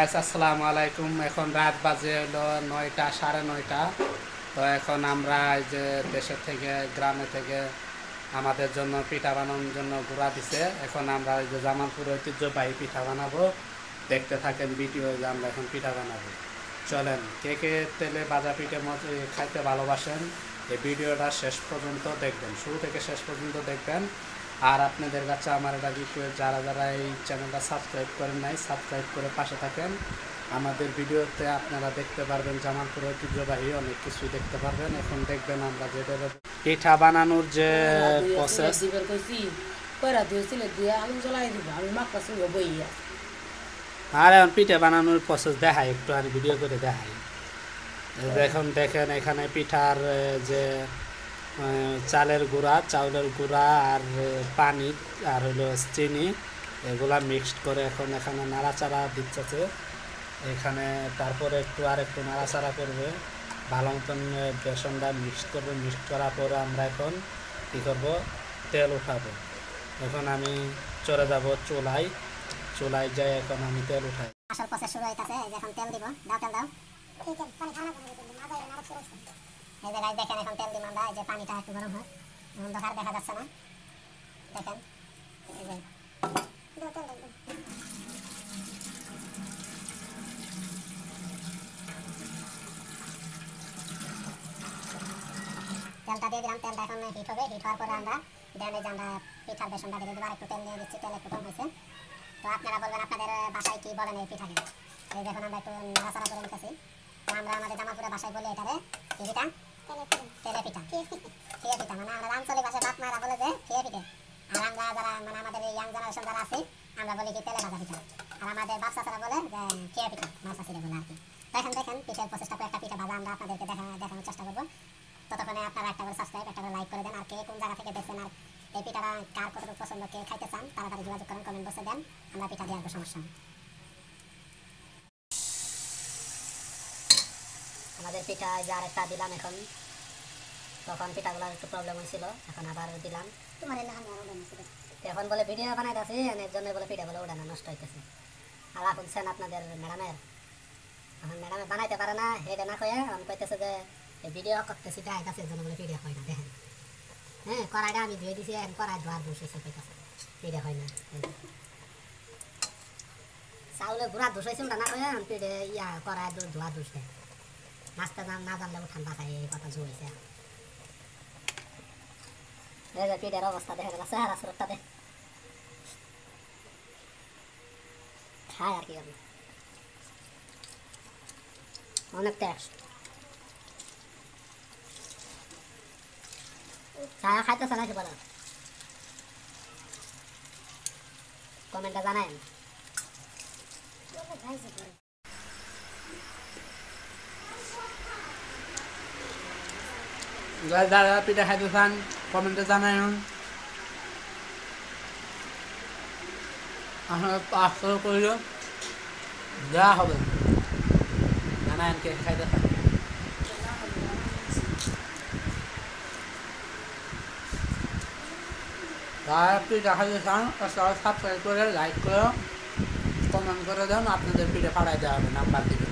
আসসালামু আলাইকুম। এখন রাত বাজে হলো 9টা, 9:30। তো এখন আমরা এই যে দেশের থেকে গ্রামে থেকে আমাদের জন্য পিঠা বানানোর জন্য গুঁড়া দিছে। এখন আমরা এই যে জামালপুর ঐতিহ্যবাহী পিঠা বানাবো। দেখতে থাকেন ভিডিও, যে আমরা এখন পিঠা বানাবো। চলেন, কে কে তেলে ভাজা পিঠে খাইতে ভালোবাসেন এই ভিডিওটা শেষ পর্যন্ত দেখবেন, শুরু থেকে শেষ পর্যন্ত দেখবেন। আর আপনাদের কাছে আমার এটা রিকোয়েস্ট, যারা যারা এই চ্যানেলটা সাবস্ক্রাইব করেন নাই, সাবস্ক্রাইব করে পাশে থাকেন। আমাদের ভিডিওতে আপনারা দেখতে পারবেন জামালপুর ঐতিহ্যবাহী অনেক কিছুই দেখতে পারবেন। এখন দেখবেন আমরা যেটা পিঠা বানানোর যে প্রসেস। আর এখন পিঠা বানানোর প্রসেস দেখাই, একটু আর ভিডিও করে দেখাই। এখন দেখেন এখানে পিঠার যে চালের গুঁড়া, চাউলের গুঁড়া আর পানি আর হলো চিনি, এগুলা মিক্সড করে এখন এখানে নাড়াচাড়া দিচ্ছে এখানে। তারপরে একটু নাড়াচাড়া করবে, ভালো মতন বেসনটা মিক্সড করবে। মিক্সড করার পরে আমরা এখন কী করবো, তেল উঠাবো। এখন আমি চলে যাব চুলায় যাই, এখন আমি তেল উঠাই। আসল প্রসেস শুরু হইতাছে। এখন তেল দিব, দাও তেল দাও। এই যে গাইস দেখেন, এখন তেল দিব আমরা। এই যে পানিটা একটু গরম হয়, অন্ধকার দেখা যাচ্ছে না, দেখেন। এই যে তেলটা দিয়ে দিলাম। তেলটা এখন হিট হবে। হিট হওয়ার পরে আমরা দেন এই যে আমরা পিঠার বেসনটা দিয়ে দেবো। আর একটু তেল দিয়ে দিচ্ছি, তেল একটু কম হয়েছে। তো আপনারা বলবেন আপনাদের বাসায় কি বলেন এই পিঠাকে। এই দেখুন আমরা একটু নাড়াচাড়া করে নিতেছি। তো আমরা আমাদের জামালপুরের বাসায় বলি এটারে কি পিঠা? তেলে পিঠা। খেয়ে পিঠা মানে আমরা আঞ্চলিক ভাষায় বাপ মায়েরা বলে যে খেয়ে পিঠে। আর আমরা যারা মানে আমাদের ইয়াং জেনারেশন যারা আছে, আমরা বলি কি তেলে ভাজা পিঠা। আর আমাদের বাপ চাচারা বলে যে খেয়ে পিঠা, মা চাচিরা বলে আর কি। দেখেন পিঠের প্রসেসটা, একটা পিঠা ভাজা আমরা আপনাদেরকে দেখানোর চেষ্টা করবো। ততক্ষণে আপনারা একটা করে সাবস্ক্রাইব, একটা করে লাইক করে দেন। আর কে কোন জায়গা থেকে দেখছেন আর এই পিঠাটা কার কতটুকু পছন্দ, কে খাইতে চান, তাড়াতাড়ি যোগাযোগ করেন, কমেন্ট বক্সে দেন, আমরা পিঠা দিয়ে আসবো, সমস্যা নেই। আমাদের পিঠা যে আরেকটা দিলাম এখন, তখন পিঠাগুলোর একটু প্রবলেম হয়েছিল, এখন আবার দিলাম। তোমার এখন বলে ভিডিও বানাইতেছি, এর জন্য বলে পিঠা বলে ওটা না, নষ্ট হইতেছে। আর শুনছেন আপনাদের ম্যাডামের, এখন ম্যাডামে বানাইতে পারে না, হেডে না কয়ে আমি কইতেছে যে ভিডিও করতেছি দেখাইতেছে, এর জন্য বলে ভিডিও হয় না। দেখেন, হ্যাঁ, কড়াইটা আমি ধুয়ে দিছি, এখন কড়াই ধোয়ার বসেছে, কইতেছে ভিডিও হয় না। চাউলের গুঁড়া দোষ হয়েছে না কয়ে পিঠে কড়াই ধোয়া দোষ দেয়। নাচতে না জানলে উঠান বাসায়, এই কথা জু হয়েছে। পিঠের অবস্থা দেখা গেল, চেহারা সুরতটা দেখ খায় আর কি করবো, অনেক টেস্ট। চা খাইতেছে নাকি বলো, কমেন্টে জানাই। যারা পিঠা খাইতে চান কমেন্টে জানাই। আপনারা পাঁচশো করলে দেওয়া হবে, জানাই কে খাইতে চান। যারা পিঠা খাইতে চান তারা সাবস্ক্রাইব করে, লাইক করে, কমেন্ট করে দেন, আপনাদের পিঠে পাঠাই দেওয়া হবে, নাম্বার দিবে।